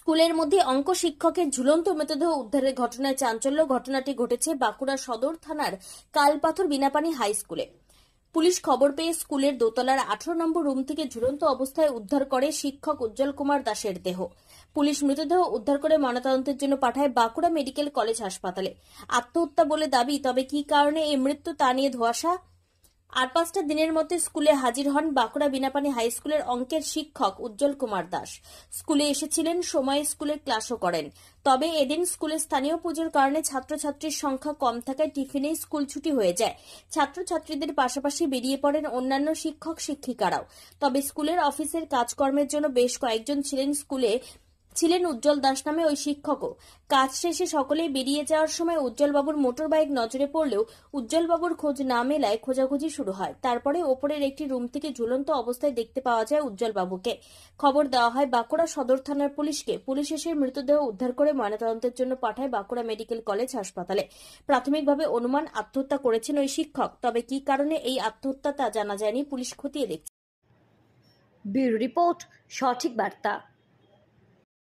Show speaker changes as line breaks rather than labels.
স্কুলের মধ্যে অঙ্ক শিক্ষকের ঝুলন্ত মৃতদেহ উদ্ধারের ঘটনায় চাঞ্চল্য। ঘটনাটি ঘটেছে বাঁকুড়া সদর থানার কালপাথর বিনাপানি হাই স্কুলে। পুলিশ খবর পেয়ে স্কুলের দোতলার 18 নম্বর রুম থেকে ঝুলন্ত অবস্থায় উদ্ধার করে শিক্ষক উজ্জ্বল কুমার দাসের দেহ। পুলিশ মৃতদেহ উদ্ধার করে ময়নাতদন্তের জন্য পাঠায় বাঁকুড়া মেডিকেল কলেজ হাসপাতালে। আত্মহত্যা বলে দাবি, তবে কি কারণে এই মৃত্যু তা নিয়ে ধোঁয়াশা। আর 5টা দিনের মধ্যে স্কুলে হাজির হন বাঁকুড়া বিনাপানি হাই স্কুলের অঙ্কের শিক্ষক উজ্জ্বল কুমার দাস। স্কুলে এসেছিলেন, সময়ে স্কুলের ক্লাসও করেন। তবে এদিন স্কুলে স্থানীয় পুজোর কারণে ছাত্রছাত্রীর সংখ্যা কম থাকায় টিফিনেই স্কুল ছুটি হয়ে যায়। ছাত্রছাত্রীদের পাশাপাশি বেরিয়ে পড়েন অন্যান্য শিক্ষক শিক্ষিকারাও। তবে স্কুলের অফিসের কাজকর্মের জন্য বেশ কয়েকজন ছিলেন উজ্জ্বল দাস নামে ওই শিক্ষকও। কাজ শেষে সকলেই বেরিয়ে যাওয়ার সময় উজ্জ্বলবাবুর মোটর বাইক নজরে পড়লেও উজ্জ্বলবাবুর খোঁজ না মেলায় খোঁজাখুঁজি শুরু হয়। তারপরে ওপরের একটি রুম থেকে ঝুলন্ত অবস্থায় দেখতে পাওয়া যায় উজ্জ্বলবাবুকে। খবর দেওয়া হয় বাঁকুড়া সদর থানার পুলিশকে। পুলিশ এসে মৃতদেহ উদ্ধার করে ময়নাতদন্তের জন্য পাঠায় বাঁকুড়া মেডিকেল কলেজ হাসপাতালে। প্রাথমিকভাবে অনুমান আত্মহত্যা করেছেন ওই শিক্ষক, তবে কি কারণে এই আত্মহত্যা তা জানা যায়নি। পুলিশ খতিয়ে দেখছে।
ব্যুরো রিপোর্ট, সঠিক বার্তা।